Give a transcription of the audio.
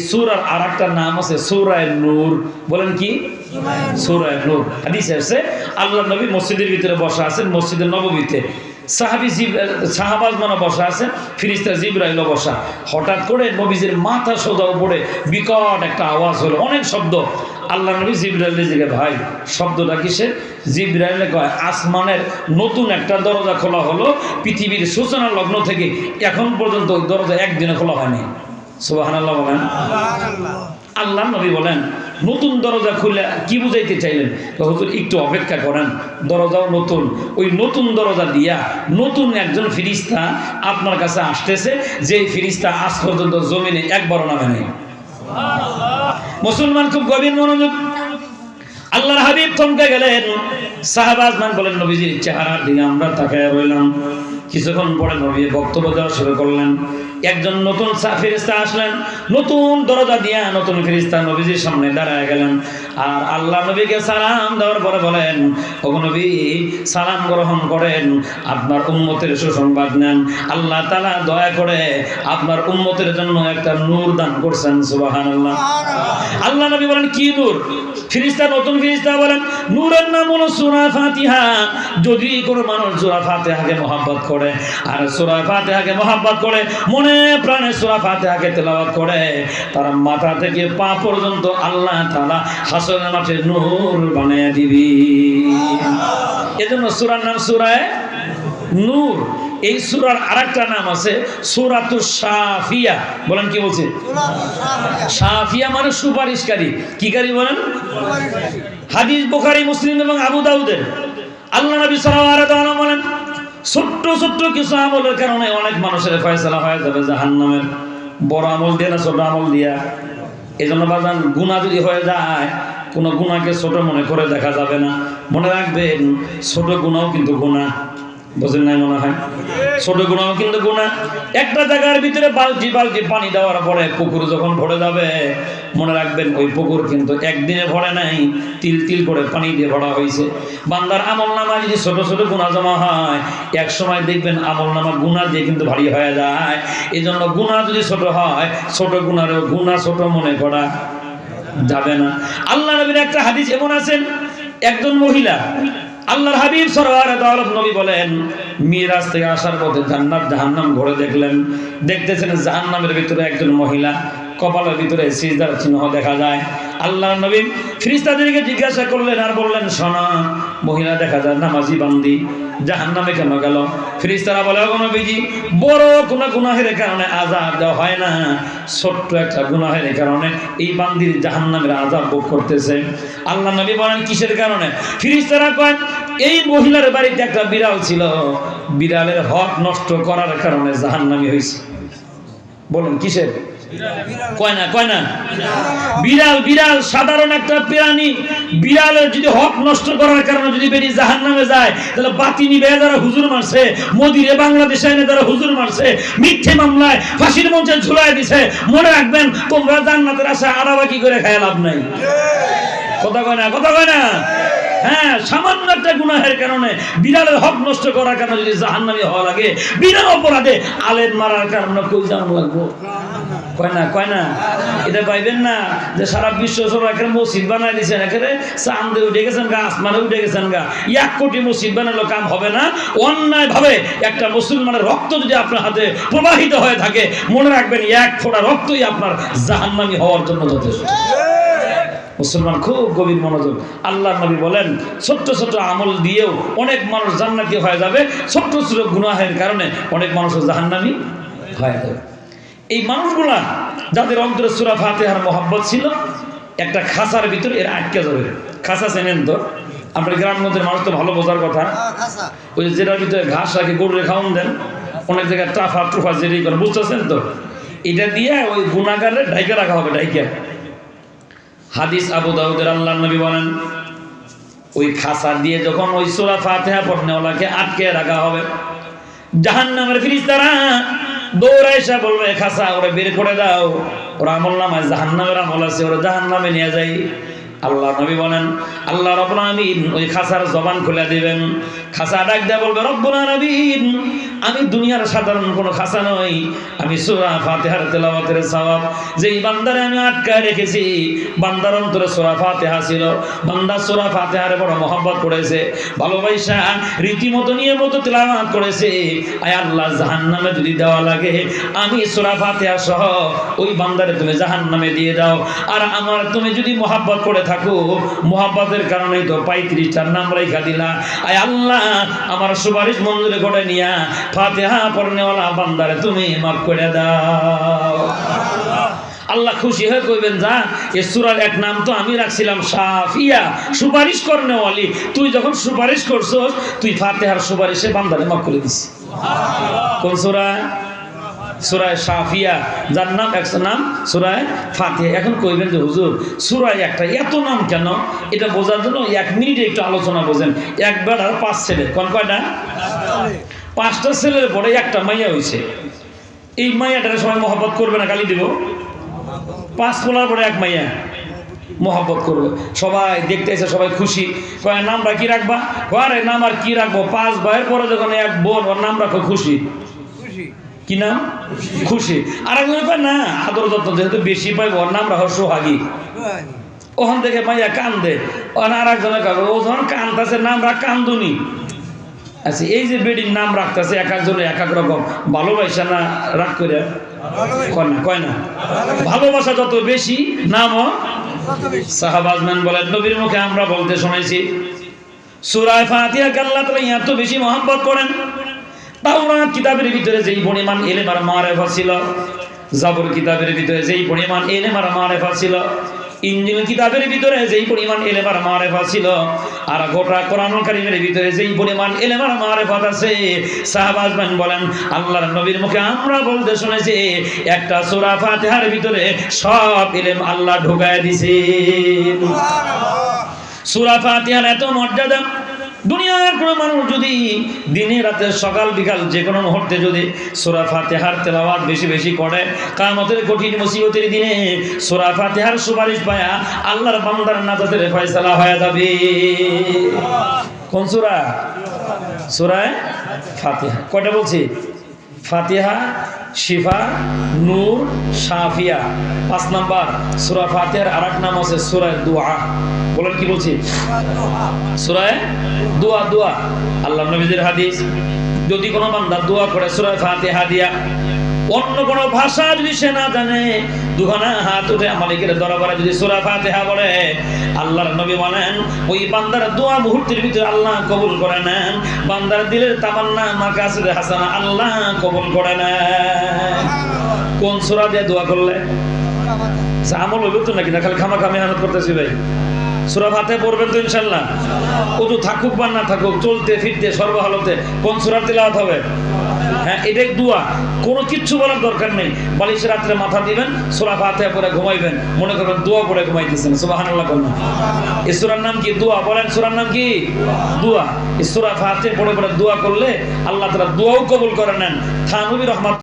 সূরার আরেকটা নাম আছে সূরা নূর। বলেন কি? সূরা নূর। হাদিসে আছে আল্লাহর নবী মসজিদের ভিতরে বসা আছেন, মসজিদে নববীতে। সাহাবাজমানা বসা আছেন, ফেরেশতা জিবরাইল বসা। হঠাৎ করে নবীজির মাথা সোজা উপরে বিকট একটা আওয়াজ হলো, অনেক শব্দ। আল্লাহ নবী জিবরাইলের দিকে, ভাই শব্দটা কিসের? জিবরাইল কয়, আসমানের নতুন একটা দরজা খোলা হলো। পৃথিবীর সূচনা লগ্ন থেকে এখন পর্যন্ত ওই দরজা একদিনে খোলা হয়নি। সুবহানাল্লাহ বলেন। আল্লাহ নবী বলেন, নতুন দরজা খুলে কি বুঝাইতে চাইলেন? হুজুর একটু অপেক্ষা করেন, দরজাও নতুন। ওই নতুন দরজা দিয়া নতুন একজন ফেরেশতা আপনার কাছে আসতেছে, যে ফেরেশতা আজ পর্যন্ত জমিনে একবারও নামে নাই। মুসলমান খুব গভীর মনোযোগ। আল্লাহর হাবিব থমকে গেলেন। সাহাবাজমান বলেন, নবীজির চেহারার দিকে আমরা তাকায় রইলাম। কিছুক্ষণ পরে নবী বক্তব্য দেওয়া শুরু করলেন। একজন নতুন ফেরেশতা আসলেন, নতুন দরজা দিয়া নতুন ফেরেশতা নবীজির সামনে দাঁড়ায় গেলেন। আর আল্লাহ নবীকে সালাম দেওয়ার পরে বলেন, ওগো নবী, সালাম গ্রহণ করেন, আপনার উম্মতের সুসংবাদ নেন। আল্লাহ তাআলা দয়া করে আপনার উম্মতের জন্য একটা নূর দান করছেন। সুবহানাল্লাহ। আল্লাহ নবী বলেন, কি নূর? ফেরেশতা, নতুন ফেরেশতা বলেন, নূরের নাম হলো সূরা ফাতিহা। যদি কোনো মানুষ সূরা ফাতিহাকে মহব্বত করে আর সূরা ফাতিহাকে মহব্বত করে, মনে প্রাণে সূরা ফাতিহাকে তেলাওয়াত করে, তার মাথা থেকে পা পর্যন্ত আল্লাহ তাআলা হাসরের মাঠে নূর বানিয়ে দিবে। এজন্য সূরার নাম সূরা নূর। এই সূরার আরেকটা নাম আছে সূরাতুশ শাফিয়া। বলেন কি বলছে? শাফিয়া মানে সুপারিশকারী। কি কারী বলেন? হাদিস বুখারী, মুসলিম এবং আবু দাউদের। আল্লাহ নবী সাল্লাল্লাহু আলাইহি ওয়াসাল্লাম বলেন, ছোট্ট ছোট্ট কিছু আমলের কারণে অনেক মানুষের ফয়সালা হয়ে যাবে জাহান্নামের। বড় আমল দিয়ে না, ছোট আমল দিয়া। এজন্য বাজান, গুনাহ যদি হয়ে যায়, কোনো গুনাহকে ছোট মনে করে দেখা যাবে না। মনে রাখবেন, ছোট গুনাহও কিন্তু গুনাহ। বুঝেন নাই মনে হয়? ছোট গুনাহও কিন্তু গুনাহ। একটা জায়গার ভিতরে বালতি বালতি পানি দেওয়ার পরে পুকুর যখন ভরে যাবে, মনে রাখবেন ওই পুকুর কিন্তু একদিনে ভরে নাই, তিল তিল করে পানি দিয়ে ভরা হয়েছে। বান্দার আমলনামা যদি ছোট ছোট গুনাহ জমা হয়, এক সময় দেখবেন আমলনামা গুনাহ দিয়ে কিন্তু ভারী হয়ে যায়। এই জন্য গুনাহ যদি ছোট হয়, ছোট গুনাহও গুনাহ ছোট মনে করা যাবে না। আল্লাহ নবীর একটা হাদিস এমন আছেন, একজন মহিলা, আল্লাহর হাবিব সাল্লাল্লাহু আলাইহি ওয়াসাল্লাম নবী বলেন, মিরাজ থেকে আসার পথে জান্নাত জাহান্নাম ঘুরে দেখলেন। দেখতেছেন জাহান্নামের ভিতরে একজন মহিলা, কপালের ভিতরে সিজদার চিহ্ন দেখা যায়। আল্লাহর নবী ফেরেশতাদেরকে জিজ্ঞাসা করলেন আর বললেন, শোনো, মহিলা দেখা যায় নামাজি বান্দি, জাহান্নামে কেন গেল? ফেরেশতারা বলে, ওগো নবীজি, বড় কোনো গুনাহের কারণে আযাব দেওয়া হয় না, ছোট্ট একটা গুনাহের কারণে এই বান্দির জাহান্নামের আযাব ভোগ করতেছে। আল্লাহ নবী বলেন, কিসের কারণে? ফেরেশতারা কয়, এই মহিলার বাড়িতে একটা বিড়াল ছিল, বিড়ালের হক নষ্ট করার কারণে জাহান্নামী হয়েছে। বলুন কিসের? কয় না বিড়াল। বিড়াল সাধারণ একটা প্রাণী। বিড়ালের যদি হক নষ্ট করার কারণে যদি বেরিয়ে জাহান্নামে যায়, তাহলে বাতি নিবে যারা হুজুর মারছে, মোদিরে বাংলাদেশে এনে যারা হুজুর মারছে, মিথ্যে মামলায় ফাঁসির মঞ্চে ঝুলাই দিছে, মনে রাখবেন তোমরা জান্নাতের আশা আড়াবাকি করে খায় লাভ নাই। কথা কয় না? হ্যাঁ, সামান্য একটা গুনাহের কারণে, বিড়ালের হক নষ্ট করার কারণে যদি জাহান্নামী হওয়া লাগে, বিনা অপরাধে আলেম মারার কারণে কই জাহান্নাম লাগবো? কয় না? এটা পাইবেন না যে সারা বিশ্ব সব এখানে মসজিদ বানাই দিয়েছেন, এখানে চাঁদে উঠে গেছেন গা, আসমানে উঠে গেছেন গা, 1 কোটি মসজিদ বানালো কাম হবে না। অন্যায় ভাবে একটা মুসলমানের রক্ত যদি আপনার হাতে প্রবাহিত হয়ে থাকে, মনে রাখবেন 1 ফোঁটা রক্তই আপনার জাহান্নামী হওয়ার জন্য যথেষ্ট। মুসলমান খুব গভীর মনোযোগ। আল্লাহর নবী বলেন, ছোট্ট ছোট্ট আমল দিয়েও অনেক মানুষ জান্নাতি হয়ে যাবে, ছোট্ট ছোট গুনাহের কারণে অনেক মানুষ জাহান্নামী হয়ে যাবে। এই মানুষগুলা যাদের অন্তরে সূরা ফাতিহার মহব্বত ছিল, একটা খাঁচার ভিতরে এরা আটকে যাবে। খাঁচা চেনেন তো? আপনার গ্রামগঞ্জের মানুষ তো ভালো বোঝার কথা। ওই যেটার ভিতরে ঘাস রাখে, গরুরে খাওয়ান দেন, অনেক জায়গায় টাফা টুফা যেটি করে, বুঝতেছেন তো? এটা দিয়ে ওই গুনাহগারে ঢাইকে রাখা হবে, ঢাইকে। হাদিস আবু দাউদের। আল্লাহর নবী বলেন, ওই খাঁচা দিয়ে যখন ওই সূরা ফাতিহা পড়নেওয়ালাকে আটকে রাখা হবে, জাহান্নামের ফেরেশতারা দৌড়ে এসে বলবে, খাঁচা ওরা বের করে দাও, ওরা আমলনামায় জাহান্নামের আমল আছে, ওরা জাহান্নামে নিয়ে যায়। আল্লাহ নবী বলেন, আল্লাহ রাব্বুল আলামিন ওই খাঁচার জবান খুলে দিবেন। খাঁচা ডাক দেয়া বলবে, রব্বুল আলামিন, আমি দুনিয়ার সাধারণ কোনো খাসা নই, আমি সূরা ফাতিহার তেলাওয়াতের সওয়াব যেই বান্দারে আমি আটকায় রেখেছি, বান্দার অন্তরে সূরা ফাতিহা ছিল, বান্দা সূরা ফাতিহারে বড় মহব্বত করেছে, ভালোবাসা রীতিমতো নিয়মত তেলাওয়াত করেছে। আয় আল্লাহ, জাহান্নামে যদি দেওয়া লাগে আমি সূরা ফাতিহা সহ ওই বান্দারে তুমি জাহান্নামে দিয়ে দাও। আর আমার তুমি যদি মহব্বত করে থাকো, মহব্বতের কারণেই তো 35টার নাম রেখা দিলা। আয় আল্লাহ, আমার সুপারিশ মঞ্জুর করে নিয়া ফাতিহা পড়নেওয়ালা বান্দারে তুমি মাফ করে দাও। আল্লাহ খুশি হয়ে কইবেন, যা এই সূরার এক নাম তো আমি রাখছিলাম শাফিয়া, সুপারিশ করনেওয়ালি। তুই যখন সুপারিশ করছস, তুই ফাতিহার সুপারিশে বান্দারে মাফ করে দিস। কোন সূরা? সূরা শাফিয়া, যার নাম একটা নাম সূরা ফাতিহা। এখন কইবেন যে হুজুর, সূরা একটা এত নাম কেন? এটা বোঝার জন্য 1 মিনিটে একটু আলোচনা বোঝেন। একবার আর 5 ছেলে, কোন কয়টা? 5টা ছেলের পরে একটা মাইয়া হইছে। এই মাইয়াটারে সবাই মহব্বত করবে না গালি দিব? 5 পোলার পরে এক মাইয়া মহব্বত করবে, সবাই দেখতে এসে সবাই খুশি। কয় নামটা কি রাখবা? আরে নাম আর কি রাখবো, 5 ভাইয়ের পরে যখন এক বোন, ওর নাম রাখো খুশি। কি নাম? খুশি। আর একজন কয় না, আদর যত্ন যেহেতু বেশি পাইব, ওর নাম রাখো সোহাগী। ওখান থেকে মাইয়া কান্দে, আর একজনের কাছে ও যখন কান্দাছে নাম রাখ কান্দুনি। আচ্ছা, এই যে বেডির নাম রাখতেছে এক একজনের এক এক রকম, ভালোবাসা না রাগ করে? কয় না, ভালোবাসা যত বেশি নামও। সাহাবাজমান বলেন, নবীর মুখে আমরা বলতে শুনেছি, সূরা ফাতিহাকে আল্লাহ তাআলা এত বেশি মহব্বত করেন। তাওরাত কিতাবের ভিতরে যেই পরিমাণ ইলম আর মারিফা ছিল, জাবর কিতাবের ভিতরে যেই পরিমাণ ইলম আর মারিফা ছিল, ইনজিল কিতাবের ভিতরে যেই পরিমাণ ইলম আর মারিফা ছিল, আর গোটা কোরআনুল কারীমের ভিতরে যেই পরিমাণ ইলম আর মারিফাত আছে, সাহাবাজমান বলেন আল্লাহর নবীর মুখে আমরা বলতে শুনেছি, একটা সূরা ফাতিহার ভিতরে সব ইলম আল্লাহ ঢুকায় দিয়েছে। সূরা ফাতিহার এত মর্যাদা, দুনিয়ার কোনো মানুষ যদি দিনে রাতে সকাল বিকাল যে কোনো মুহূর্তে যদি সূরা ফাতিহার তেলাওয়াত বেশি বেশি করে, কিয়ামতের কঠিন মুসিবতের দিনে সূরা ফাতিহার সুপারিশ পায়া আল্লাহর বান্দার নাজাতের ফয়সালা হয়ে যাবে। কোন সূরা? সূরা ফাতিহা। কয়টা বলছি? ফাতিহা, শিফা, নূর, শাফিয়া। 5 নাম্বার সূরা ফাতিহার আরেক নাম আছে সূরা দুআ। বলেন কি বলছি? সূরা দুআ। দুআ আল্লাহর নবীর হাদিস, যদি কোনো বান্দা দোয়া করে সূরা ফাতিহা দিয়া, অন্য কোনো ভাষা যদি সে না জানে, দুখানা হাত উঠে মালিকের দরবারে যদি সূরা ফাতিহা বলে, আল্লাহর নবী বলেন ওই বান্দার দোয়া মুহূর্তের ভিতরে আল্লাহ কবুল করে নেন। বান্দার দিলের তামান্না মাকাসিদে হাসানা আল্লাহ কবুল করে নেন। কোন সূরা দিয়ে দোয়া করলে আমল হইব তো নাকি? না খালি খামাখা মেহনত করতেছি ভাই। সূরা ফাতিহা পড়বেন তো ইনশাআল্লাহ। ওযু থাকুক বা না থাকুক, চলতে ফিরতে সর্বহালতে কোন সূরা তেলাওয়াত হবে? হ্যাঁ, এটাই দোয়া। কোনো কিচ্ছু বলার দরকার নেই। বালিশে রাত্রে মাথা দিবেন, সূরা ফাতিহা পড়ে ঘুমাইবেন, মনে করবেন দোয়া পড়ে ঘুমাইতেছেন। সুবহানাল্লাহ বলেন। এই সূরার নাম কি? দোয়া। বলেন সূরার নাম কি? দোয়া। এই সূরা ফাতিহা পড়ে পড়ে দোয়া করলে আল্লাহ তাআলা দোয়াও কবুল করে নেন। থানবী রহমাত